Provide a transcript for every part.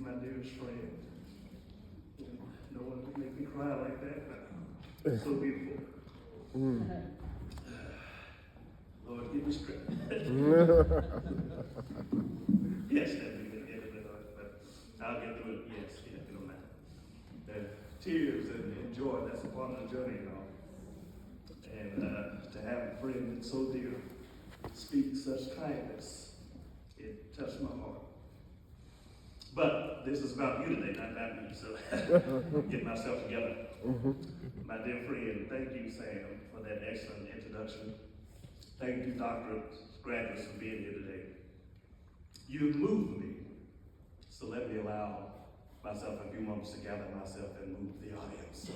my dearest friend. No one could make me cry like that. It's so beautiful. Lord, give me strength. Yes, that'd be the end of it, but I'll get through it. Yes, yeah, you don't matter. Tears and joy, that's a part of the journey, you know. And to have a friend that's so dear speak such kindness, it touched my heart. But this is about you today, not about me, so get myself together. My dear friend, thank you, Sam, for that excellent introduction. Thank you, doctorate graduates, for being here today. You've moved me, so let me allow myself a few moments to gather myself and move the audience.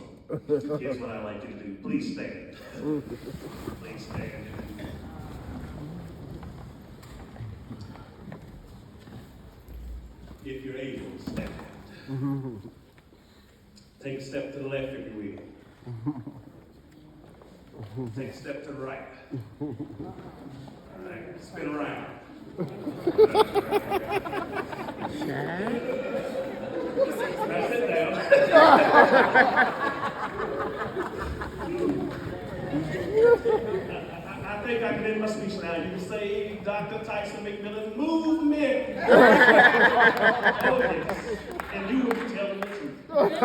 So here's what I'd like you to do. Please stand. Please stand. If you're able, stand. Take a step to the left if you will. Take a step to the right. All right, spin around. Now sit down. I think I can end my speech now. You can say, Dr. Tyson McMillan, movement. Oh, yes. And you will be telling the truth. You will be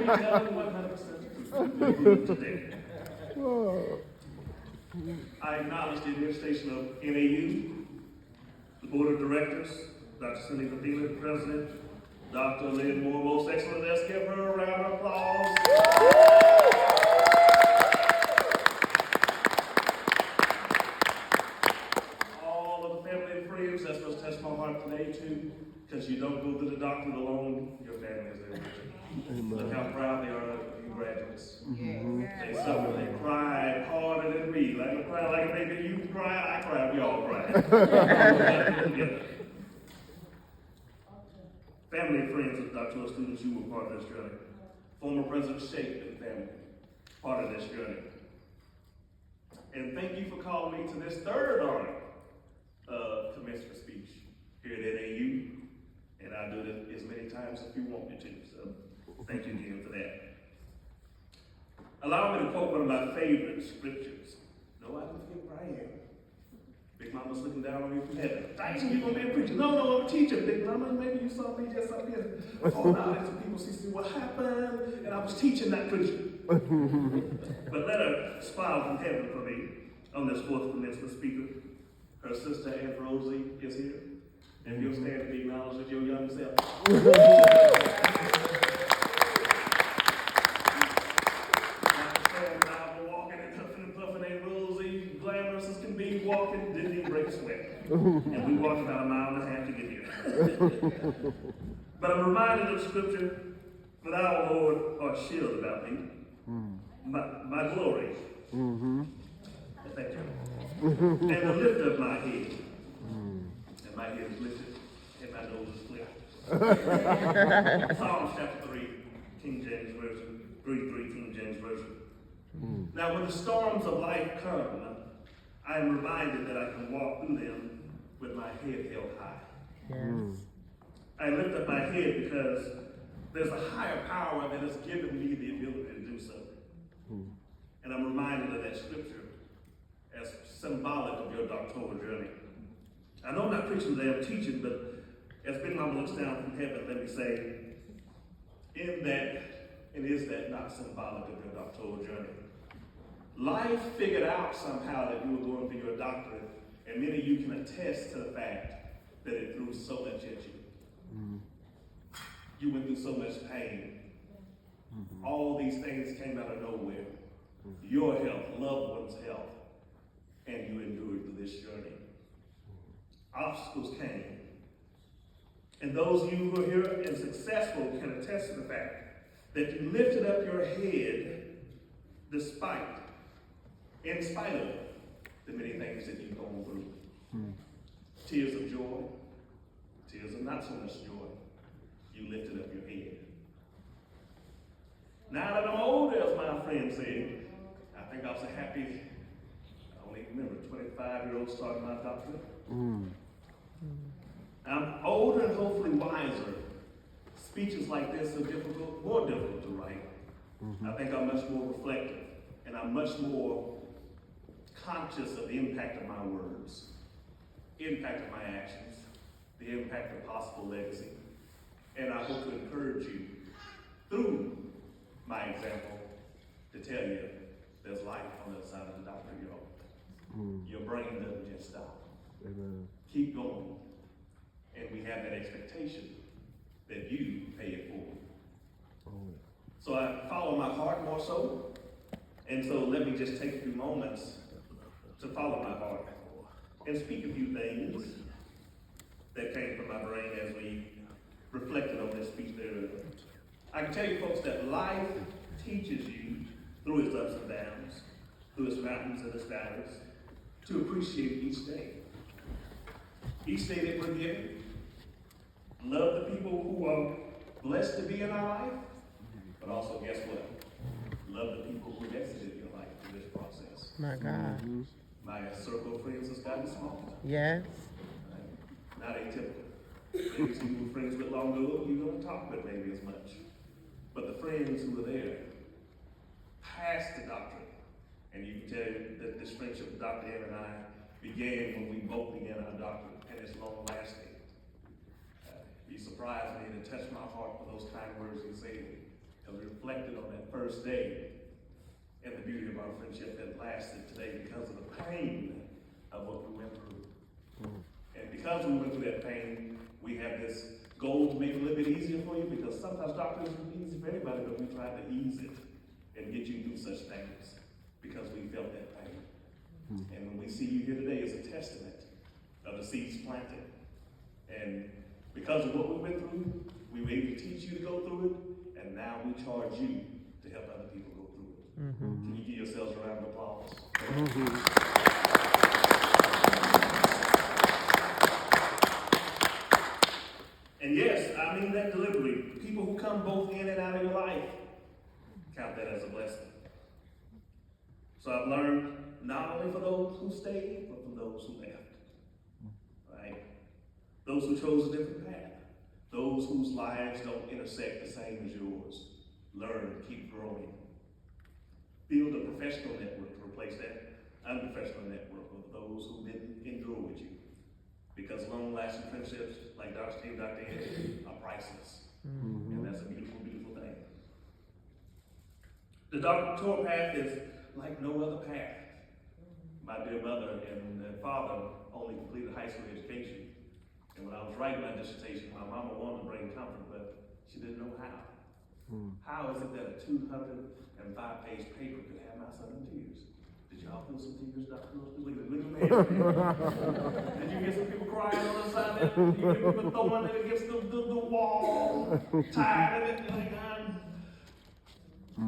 telling 100% the truth today. I acknowledge the administration of NAU, the board of directors, Dr. Cindy McMillan, president, Dr. Lynn Moore, most excellent. Let's give her a round of applause. All of the family and friends, that's what's touched my heart today too, because you don't go to the doctor alone, your family is there with you. Look how proud they are of you graduates. They suffered, they cried harder than me. Like I cried like a baby, you cried, I cried, we all cried. Together. Family and friends of doctoral students, you were part of this journey. Former President Shape and family, part of this journey. And thank you for calling me to this third honor of commencement speech here at NAU. And I'll do it as many times if you want me to. So thank you again for that. Allow me to quote one of my favorite scriptures. No, I don't forget where I am. Big Mama's looking down on me from heaven. Tyson, you're going to be a preacher. No, I'm a teacher. Big Mama, maybe you saw me just up here. Oh, now there's some people see what happened. And I was teaching, not preaching. But let her smile from heaven for me on this fourth commencement speaker. Her sister, Aunt Rosie, is here. And you'll stand to be acknowledged as your young self. Walking, didn't even break a sweat. And we walked about a mile and a half to get here. But I'm reminded of scripture, for thou, Lord, art shield about me, my glory. Thank you. And the lift of my head. And my head is lifted, and my nose is clear. Psalms chapter 3, King James Version, 3:3 King James Version. Now when the storms of life come, I am reminded that I can walk through them with my head held high. Yes. I lift up my head because there's a higher power that has given me the ability to do so. And I'm reminded of that scripture as symbolic of your doctoral journey. I know I'm not preaching today, I'm teaching, but as Big Mama looks down from heaven, let me say, in that, and is that not symbolic of your doctoral journey? Life figured out somehow that you were going through your doctorate, and many of you can attest to the fact that it threw so much at you. You went through so much pain. All these things came out of nowhere. Your health, loved ones' health, and you endured through this journey. Obstacles came. And those of you who are here and successful can attest to the fact that you lifted up your head in spite of the many things that you've gone through. Tears of joy, tears of not so much joy. You lifted up your head. Now that I'm older, as my friend said, I think I was a happy, I don't even remember, 25-year-old starting my doctorate. I'm older and hopefully wiser speeches like this are more difficult to write. I think I'm much more reflective, and I'm much more conscious of the impact of my words, impact of my actions, the impact of possible legacy. And I hope to encourage you through my example to tell you there's life on the other side of the doctor you're on. Your brain doesn't just stop. Amen. Keep going. And we have that expectation that you pay it forward. So I follow my heart more so. And so let me just take a few moments to follow my heart and speak a few things that came from my brain as we reflected on this speech there. I can tell you folks that life teaches you through its ups and downs, through its mountains and its valleys, to appreciate each day. Each day that we're given, love the people who are blessed to be in our life, but also guess what? Love the people who exited your life through this process. My God. My circle of friends has gotten smaller. Yes. Not atypical. Maybe some you were friends with long ago, you don't talk with maybe as much. But the friends who were there past the doctorate, and you can tell that this friendship with Dr. M and I began when we both began our doctorate, and it's long lasting. You surprised me to touch my heart with those kind words you said, because we reflected on that first day and the beauty of our friendship that lasted today because of the pain of what we went through. And because we went through that pain, we have this goal to make it a little bit easier for you, because sometimes doctors isn't easy for everybody, but we tried to ease it and get you through such things because we felt that pain. And when we see you here today, it's a testament of the seeds planted. And because of what we went through, we were able to teach you to go through it, and now we charge you to help other people go through it. Can you give yourselves a round of applause? And yes, I mean that deliberately. People who come both in and out of your life, count that as a blessing. So I've learned not only for those who stayed, but from those who left. Right? Those who chose a different path. Those whose lives don't intersect the same as yours. Learn, keep growing. Build a professional network to replace that unprofessional network of those who didn't endure with you. Because long-lasting friendships, like Dr. Steve, Dr. Ed, are priceless. And that's a beautiful, beautiful thing. The doctoral path is like no other path. My dear mother and father only completed high school education. And when I was writing my dissertation, my mama wanted to bring comfort, but she didn't know how. How is it that a 205-page paper could have my son in tears? Did y'all feel some tears, Dr. Lewis? Look at me. Did you get some people crying on the side? Did you get people throwing it against the wall? Tired of it?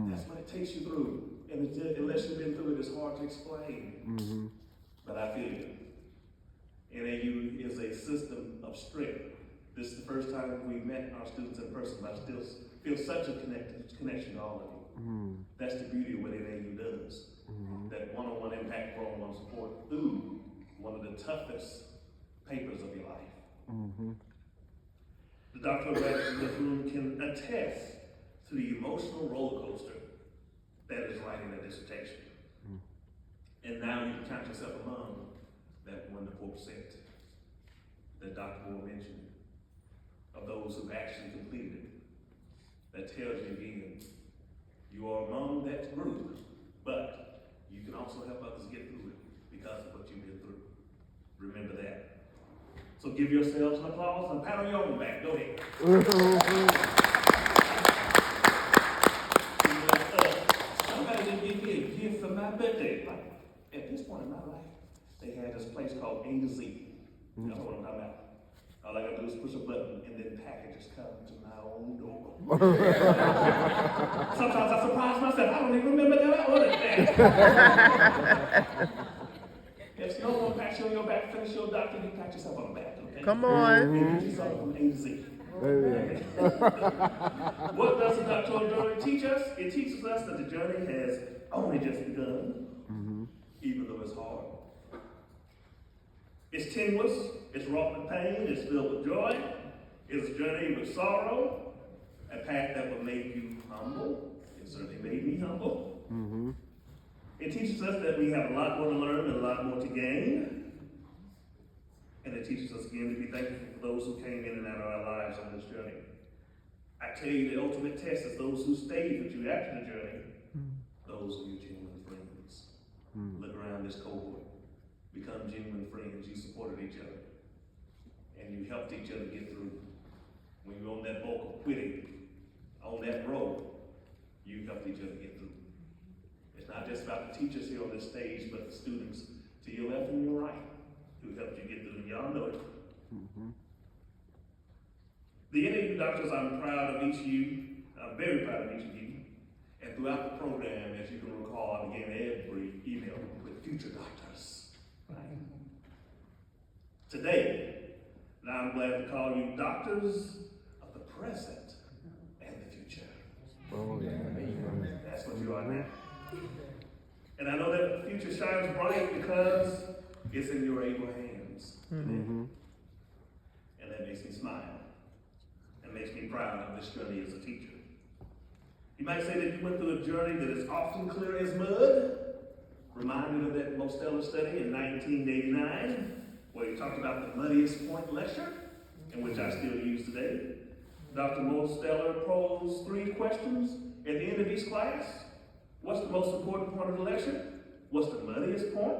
That's what it takes you through. And unless you've been through it, it's hard to explain. But I feel you. NAU is a system of strength. This is the first time we met our students in person, but I still feel such a connection to all of you. That's the beauty of what NAU does. That one-on-one impact, one-on-one support through one of the toughest papers of your life. The doctoral graduates in this room can attest to the emotional roller coaster that is writing a dissertation. And now you can count yourself among that 1 to 4% that Dr. Moore mentioned, of those who've actually completed it. That tells you again, you are among that group, but you can also help others get through it because of what you've been through. Remember that. So give yourselves an applause and pat on your own back. Go ahead. Somebody didn't give me a gift for my birthday. Like, at this point in my life, they had this place called A to Z. You know what I'm talking about? All I gotta do is push a button and then packages come to my own door. Sometimes I surprise myself. I don't even remember that I ordered that. If no one pats you on your back, finish your doctor, you pat yourself on the back, okay? Come on. And get yourself from A to Z. What does the doctoral journey teach us? It teaches us that the journey has only just begun, even though it's hard. It's tenuous, it's wrought with pain, it's filled with joy, it's a journey with sorrow, a path that will make you humble. It certainly made me humble. Mm-hmm. It teaches us that we have a lot more to learn and a lot more to gain. And it teaches us again to be thankful for those who came in and out of our lives on this journey. I tell you, the ultimate test is those who stayed with you after the journey. Those are your genuine friends. Look around this cohort. Become genuine friends. You supported each other. And you helped each other get through. When you're on that boat of quitting, on that road, you helped each other get through. It's not just about the teachers here on this stage, but the students to your left and your right who helped you get through. And y'all know it. The NAU doctors, I'm proud of each of you. I'm very proud of each of you. And throughout the program, as you can recall, I began every email with future doctors. Right? Today, now I'm glad to call you doctors of the present and the future. Oh, yeah. That's what you are now. And I know that the future shines bright because it's in your able hands. Mm-hmm. And that makes me smile. And makes me proud of this journey as a teacher. You might say that you went through a journey that is often clear as mud. Reminded of that Mosteller study in 1989, where he talked about the muddiest point lecture, in which I still use today. Dr. Mosteller posed 3 questions at the end of each class. What's the most important point of the lecture? What's the muddiest point?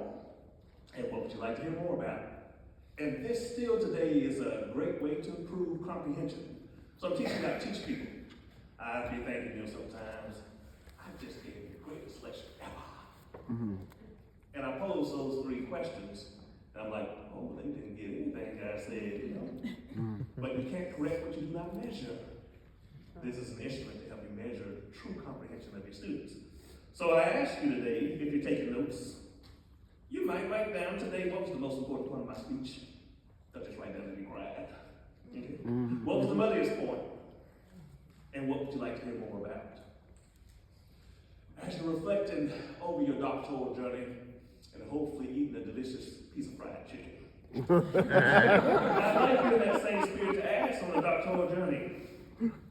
And what would you like to hear more about? And this still today is a great way to improve comprehension. So I'm teaching how to teach people. I'd be thinking, sometimes, I just gave you the greatest lecture ever. And I posed those 3 questions, and I'm like, oh, they didn't get anything I said, But you can't correct what you do not measure. This is an instrument to help you measure true comprehension of your students. So I ask you today, if you're taking notes, you might write down today what was the most important point of my speech. Don't just write down and be quiet. Okay? What was the muddiest point? And what would you like to hear more about? As you're reflecting over your doctoral journey and hopefully eating a delicious piece of fried chicken, I'd like you in that same spirit to ask on the doctoral journey,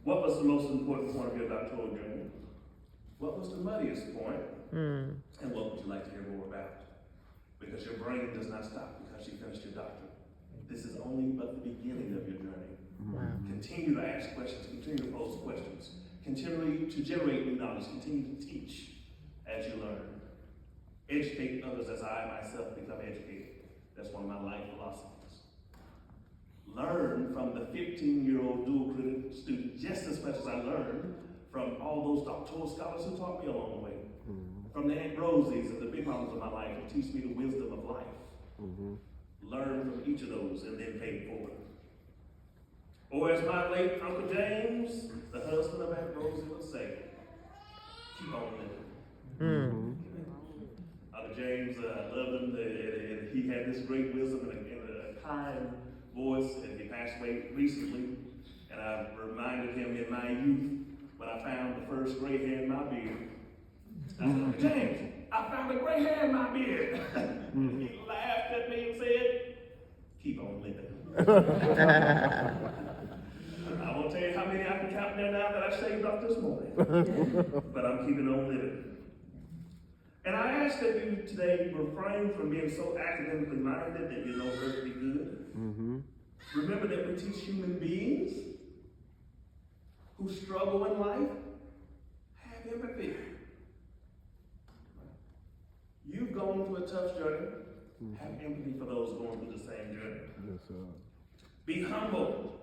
what was the most important point of your doctoral journey? What was the muddiest point? And what would you like to hear more about? Because your brain does not stop because you finished your doctorate. This is only but the beginning of your journey. Continue to ask questions, continue to pose questions, continue to generate new knowledge, continue to teach as you learn. Educate others as I myself become educated. That's one of my life philosophies. Learn from the 15-year-old dual credit student just as much as I learned from all those doctoral scholars who taught me along the way. From the Aunt Rosies and the big mamas of my life who teach me the wisdom of life. Learn from each of those and then pay it forward. Or as my late Uncle James, the husband of Aunt Rosie, would say, keep on living. Uncle James, I loved him, and he had this great wisdom and a kind voice, and he passed away recently. And I reminded him in my youth when I found the first gray hair in my beard. I said, Uncle James, I found a gray hair in my beard. He laughed at me and said, keep on living. I won't tell you how many I can count there now that I shaved off this morning. But I'm keeping on living. And I ask that you today refrain from being so academically minded that you know earthly good. Remember that we teach human beings who struggle in life. Have empathy. You've gone through a tough journey. Have empathy for those going through the same journey. Yes, sir. Be humble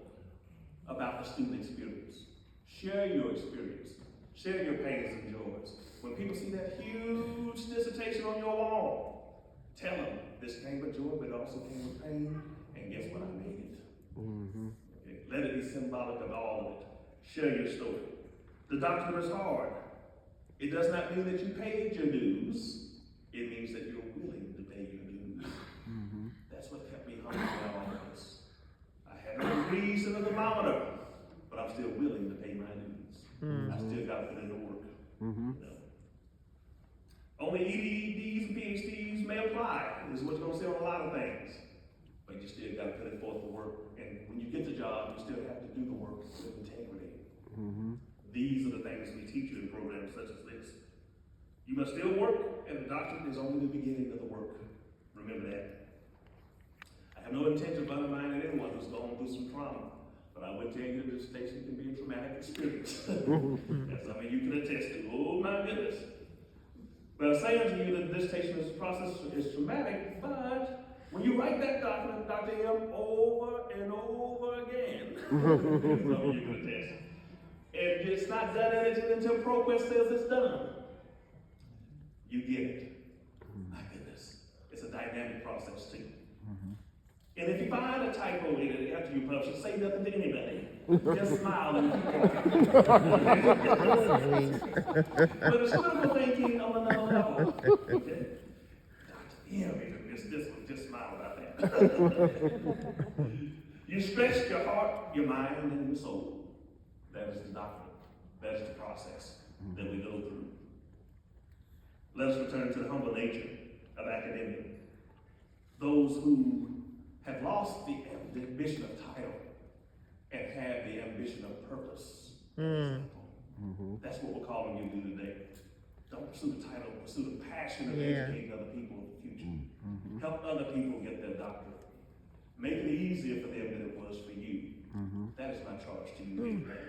about the student experience. Share your experience. Share your pains and joys. When people see that huge dissertation on your wall, tell them this came with joy, but it also came with pain, and guess what? I made it. Okay. Let it be symbolic of all of it. Share your story. The doctorate is hard. It does not mean that you paid your dues. It means that you're willing to pay your dues. That's what kept me humble in all of this. I had no degrees in the thermometer, but I'm still willing to pay my dues. I still got to put in the work. You know? Only EDs and PhDs may apply. This is what you're going to see on a lot of things. But you still got to put in forth the work. And when you get the job, you still have to do the work with integrity. These are the things we teach you in programs such as this. You must still work, and the doctorate is only the beginning of the work. Remember that. I have no intention of undermining anyone who's gone through some trauma, but I would tell you that dissertation can be a traumatic experience. As you can attest to. Oh my goodness. But I'm saying to you that the dissertation process is traumatic, but when you write that document, Dr. M, over and over again, you can attest. And it's not done until ProQuest says it's done. You get it. My goodness. It's a dynamic process too. And if you find a typo in it after you publish it, say nothing to anybody. Just smile and keep walking. But it's critical thinking on another level. Okay? Yeah, this one, just smile about that. You stretch your heart, your mind, and your soul. That is the doctrine. That is the process that we go through. Let us return to the humble nature of academia. Those who have lost the ambition of title and have the ambition of purpose. That's what we're calling you to do today. Don't pursue the title, pursue the passion of educating other people in the future. Help other people get their doctorate. Make it easier for them than it was for you. That is my charge to you today.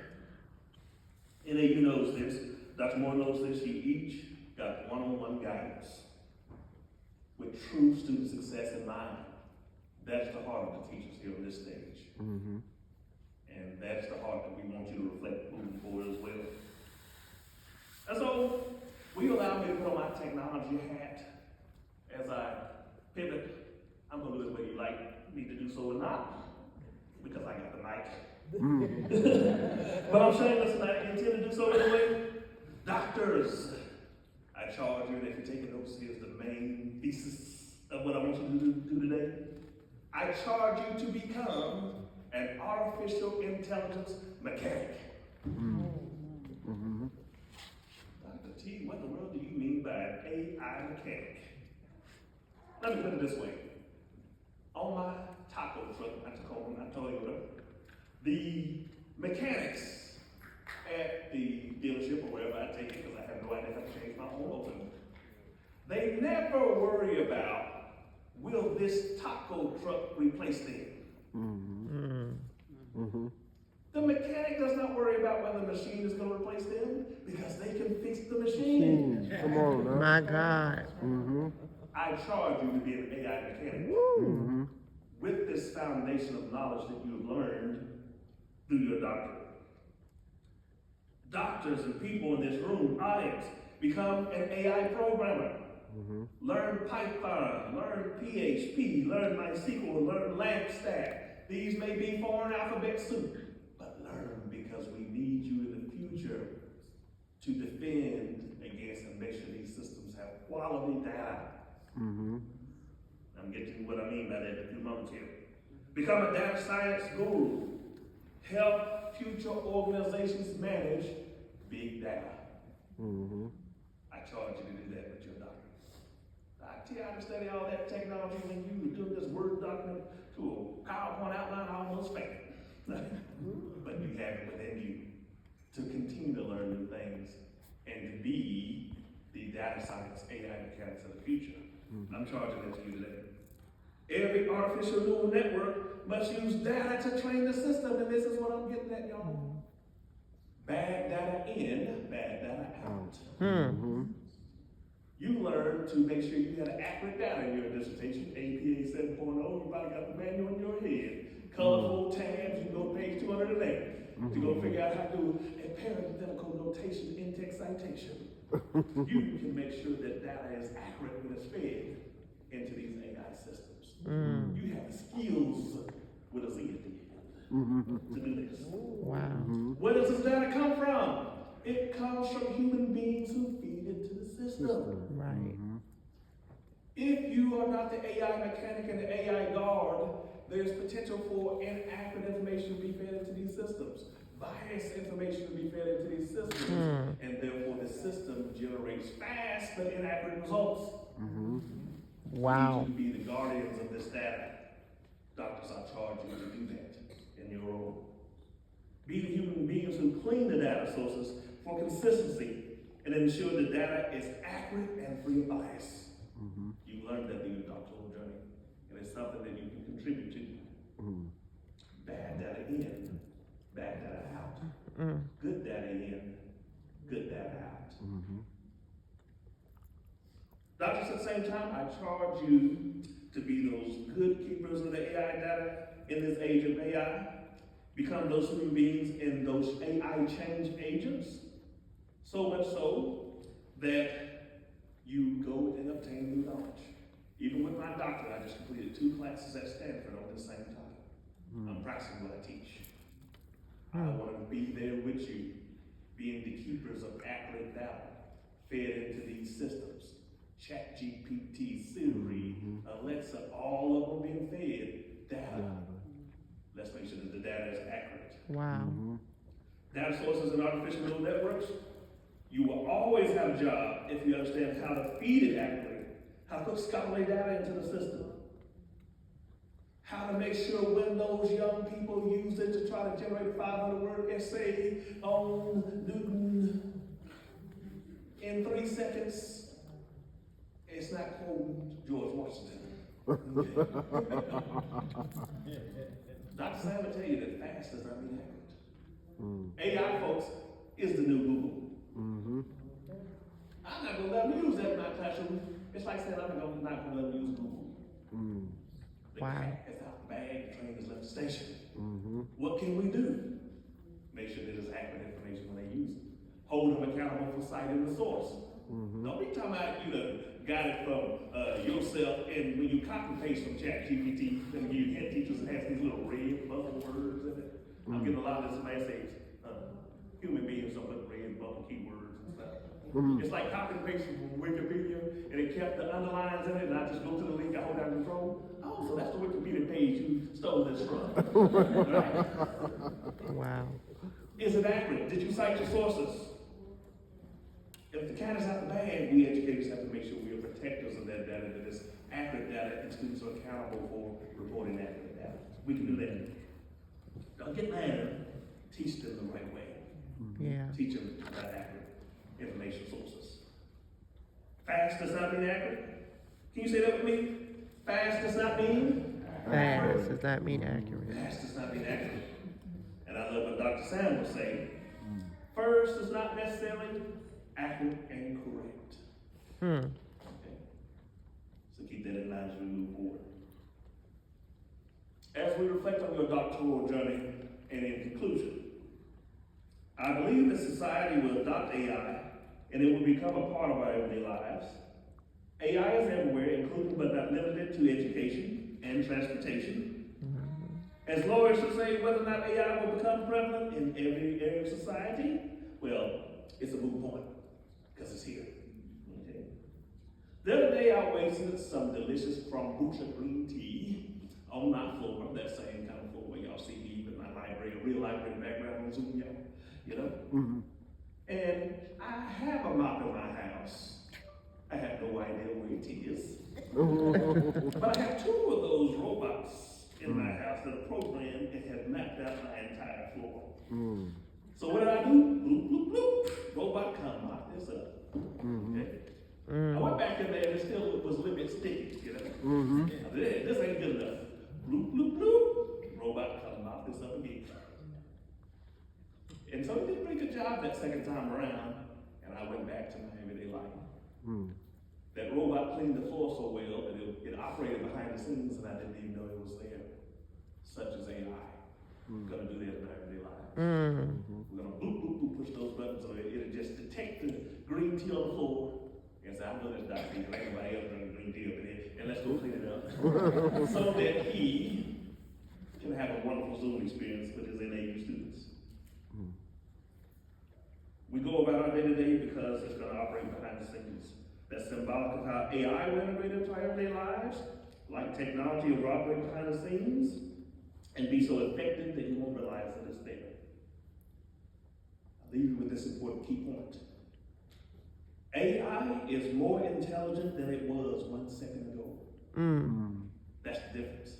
And you knows this, Dr. Moore knows this, you each got one-on-one guidance with true student success in mind. That's the heart of the teachers here on this stage. And that's the heart that we want you to reflect moving forward as well. And so, will you allow me to put on my technology hat as I pivot? I'm going to do it whether you like me to do so or not, because I got the mic. But I'm saying this tonight, you intend to do so anyway. Doctors, I charge you, and if you're taking notes, here's the main thesis of what I want you to do today. I charge you to become an artificial intelligence mechanic. Dr. T, what in the world do you mean by an AI mechanic? Let me put it this way. On my taco truck, not Tacoma, not Toyota, the mechanics at the dealership or wherever I take it, because I have no idea how to change my own oil, they never worry about, will this taco truck replace them? The mechanic does not worry about whether the machine is going to replace them, because they can fix the machine. Come on now. My God. I charge you to be an AI mechanic. With this foundation of knowledge that you have learned through your doctorate. Doctors and people in this room, audience, become an AI programmer. Learn Python, learn PHP, learn MySQL, learn LangStack. These may be foreign alphabet soup, but learn, because we need you in the future to defend against and make sure these systems have quality data. I'm getting to what I mean by that in a few moments here. Become a data science guru. Help future organizations manage big data. I charge you to do that with your doctorate. I tell you how to study all that technology when you were doing this Word document to a PowerPoint outline, I almost fainted. But you have it within you to continue to learn new things and to be the data science AI mechanics of the future. I'm charging that to you today. Every artificial neural network must use data to train the system, and this is what I'm getting at, y'all. Bad data in, bad data out. You learn to make sure you had accurate data in your dissertation. APA 7.0, you probably got the manual in your head. Colorful tabs, you go to page 211 to go figure out how to do a parenthetical notation in-text citation. You can make sure that data is accurate when it's fed into these AI systems. You have the skills with a Z at the end to do this. Wow. Where does this data come from? It comes from human beings who feed into the system. Right. If you are not the AI mechanic and the AI guard, there's potential for inaccurate information to be fed into these systems. Biased information to be fed into these systems. And therefore the system generates fast but inaccurate results. Wow. You need to be the guardians of this data. Doctors, I charge you to do that in your role. Be the human beings to clean the data sources for consistency and ensure the data is accurate and free of bias. You learned that in your doctoral journey, and it's something that you can contribute to. Bad data in, bad data out. Good data in, good data out. Doctors, at the same time, I charge you to be those good keepers of the AI data in this age of AI. Become those human beings and those AI change agents. So much so that you go and obtain new knowledge. Even with my doctorate, I just completed 2 classes at Stanford on the same topic. I'm practicing what I teach. I want to be there with you, being the keepers of accurate data fed into these systems. ChatGPT, Siri, Alexa, all of them being fed data. Let's make sure that the data is accurate. Wow. Data sources and artificial neural networks, you will always have a job if you understand how to feed it accurately, how to put scholarly data into the system, how to make sure when those young people use it to try to generate a 500-word essay on Newton in 3 seconds, it's not quoting George Washington. Dr. Sam will tell you that fast does not mean accurate. AI, folks, is the new Google. I'm not going to let them use that in my classroom. It's like saying I'm not going to let them use Google. The cat is out the bag, the train has left the station. What can we do? Make sure that it's accurate information when they use it. Hold them accountable for citing the source. Don't be talking about you done got it from yourself, and when you copy and paste from ChatGPT, then you head teachers and have these little red bubble words in it. I'm getting a lot of this from essays. Human beings don't put red bubble keywords and stuff. It's like copy and paste from Wikipedia, and it kept the underlines in it, and I just go to the link, I hold down control. Oh, so that's the Wikipedia page you stole this from. Right? Wow. Is it accurate? Did you cite your sources? If the cat is out the bag, we educators have to make sure we are protectors of that data, that is accurate data, and students are accountable for reporting accurate data. We can do that. Don't get mad. Teach them the right way. Yeah. Teach them about accurate information sources. Fast does not mean accurate. Can you say that with me? Fast does not mean Fast does not mean accurate. Fast does not mean accurate. And I love what Dr. Sam will say. First is not necessarily accurate and correct. Okay. So keep that in mind as we move forward. As we reflect on your doctoral journey, and in conclusion, I believe that society will adopt AI and it will become a part of our everyday lives. AI is everywhere, including but not limited to education and transportation. As lawyers will say, whether or not AI will become prevalent in every area of society, well, it's a moot point, because it's here. Okay. The other day I wasted some delicious kombucha green tea on my floor, that same kind of floor where y'all see me with my library, a real library background on Zoom, y'all, you know? And I have a mop in my house. I have no idea where it is. But I have 2 of those robots in my house that are programmed and have mapped out my entire floor. So what did I do? Bloop, bloop, bloop. Robot, come mop this up. Okay. I went back in there and it still was a little bit sticky, you know? This ain't good enough. Bloop, bloop, bloop. Robot, come mop this up again. And so it did a pretty good job that second time around, and I went back to my everyday life. That robot cleaned the floor so well that it operated behind the scenes and I didn't even know it was there. Such as AI. We're gonna do that in our everyday lives. We're gonna boop, boop, boop, push those buttons so it'll just detect the green tea on the floor and say, I know this doctor, because everybody else drinking green tea up in here, and let's go clean it up. So that he can have a wonderful Zoom experience with his NAU students. We go about our day-to-day because it's going to operate behind the scenes. That's symbolic of how AI will integrate into our everyday lives, like technology will operate behind the scenes, and be so effective that you won't realize that it's there. I'll leave you with this important key point. AI is more intelligent than it was 1 second ago. That's the difference.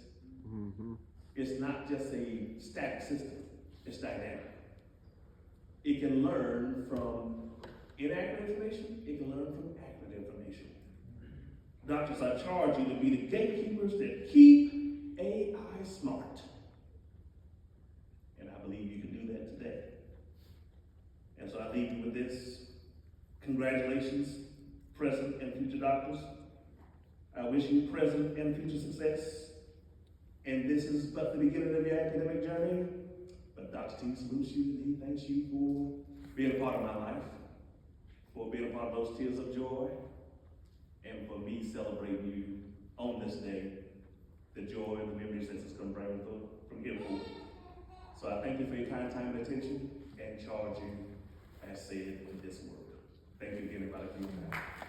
It's not just a static system, it's dynamic. It can learn from inaccurate information. It can learn from accurate information. Doctors, I charge you to be the gatekeepers that keep AI smart. And I believe you can do that today. And so I leave you with this. Congratulations, present and future doctors. I wish you present and future success. And this is but the beginning of your academic journey. But Dr. T salutes you and he thanks you for being a part of my life, for being a part of those tears of joy, and for me celebrating you on this day, the joy and the memories that is going to bring from here forward. So I thank you for your kind time and attention and charge you as said in this work. Thank you again, everybody, for your time.